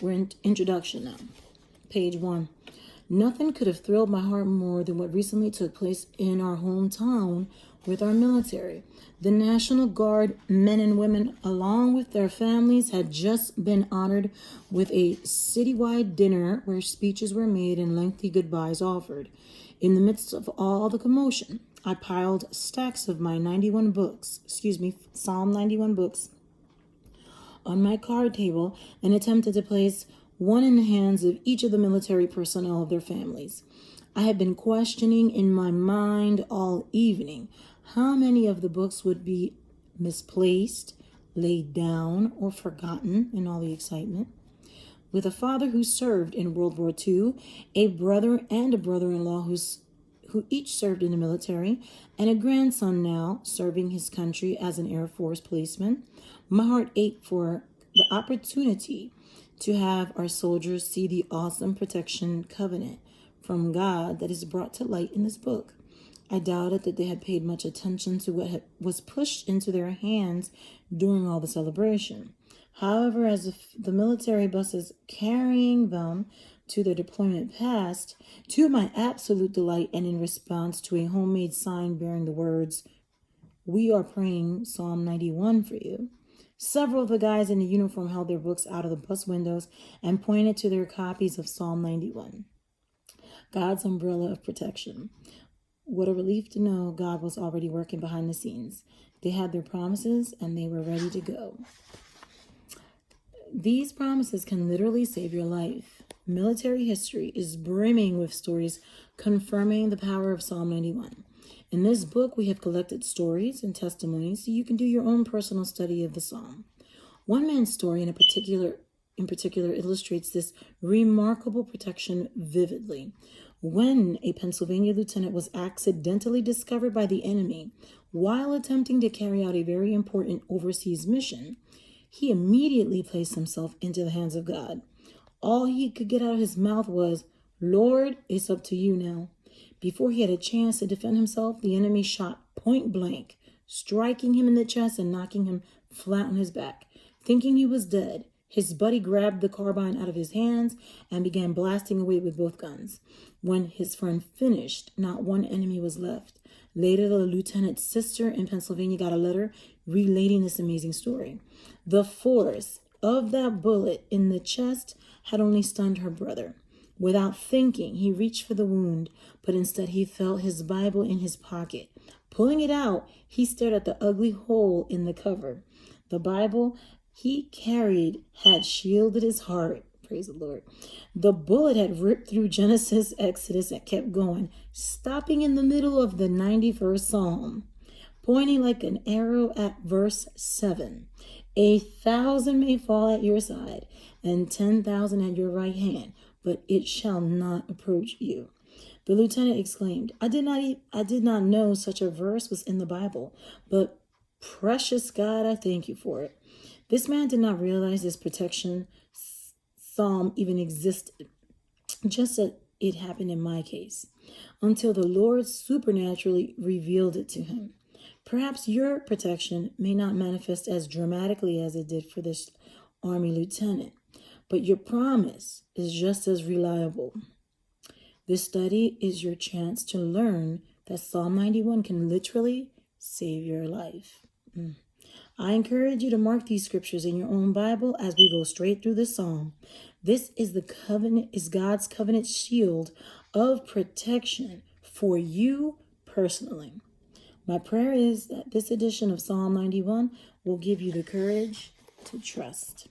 We're in introduction now. Page 1. Nothing could have thrilled my heart more than what recently took place in our hometown with our military. The National Guard men and women, along with their families, had just been honored with a citywide dinner where speeches were made and lengthy goodbyes offered. In the midst of all the commotion, I piled stacks of my Psalm 91 books on my card table and attempted to place one in the hands of each of the military personnel of their families. I had been questioning in my mind all evening how many of the books would be misplaced, laid down, or forgotten in all the excitement. With a father who served in World War II, a brother and a brother-in-law who each served in the military, and a grandson now serving his country as an Air Force policeman, my heart ached for the opportunity to have our soldiers see the awesome protection covenant from God that is brought to light in this book. I doubted that they had paid much attention to what was pushed into their hands during all the celebration. However, as the military buses carrying them to their deployment passed, to my absolute delight and in response to a homemade sign bearing the words, "We are praying Psalm 91 for you," several of the guys in the uniform held their books out of the bus windows and pointed to their copies of Psalm 91, God's umbrella of protection. What a relief to know God was already working behind the scenes. They had their promises and they were ready to go. These promises can literally save your life. Military history is brimming with stories confirming the power of Psalm 91. In this book, we have collected stories and testimonies so you can do your own personal study of the psalm. One man's story in particular illustrates this remarkable protection vividly. When a Pennsylvania lieutenant was accidentally discovered by the enemy while attempting to carry out a very important overseas mission, he immediately placed himself into the hands of God. All he could get out of his mouth was, "Lord, it's up to you now." Before he had a chance to defend himself, the enemy shot point blank, striking him in the chest and knocking him flat on his back. Thinking he was dead, his buddy grabbed the carbine out of his hands and began blasting away with both guns. When his friend finished, not one enemy was left. Later, the lieutenant's sister in Pennsylvania got a letter relating this amazing story. The force of that bullet in the chest had only stunned her brother. Without thinking, he reached for the wound, but instead he felt his Bible in his pocket. Pulling it out, he stared at the ugly hole in the cover. The Bible he carried had shielded his heart. Praise the Lord. The bullet had ripped through Genesis, Exodus, and kept going, stopping in the middle of the 91st Psalm, pointing like an arrow at verse 7. 1,000 may fall at your side, and 10,000 at your right hand, but it shall not approach you. The lieutenant exclaimed, I did not know such a verse was in the Bible, but precious God, I thank you for it. This man did not realize this protection psalm even existed, just as it happened in my case, until the Lord supernaturally revealed it to him. Perhaps your protection may not manifest as dramatically as it did for this Army lieutenant, but your promise is just as reliable. This study is your chance to learn that Psalm 91 can literally save your life. I encourage you to mark these scriptures in your own Bible as we go straight through the psalm. This is God's covenant shield of protection for you personally. My prayer is that this edition of Psalm 91 will give you the courage to trust.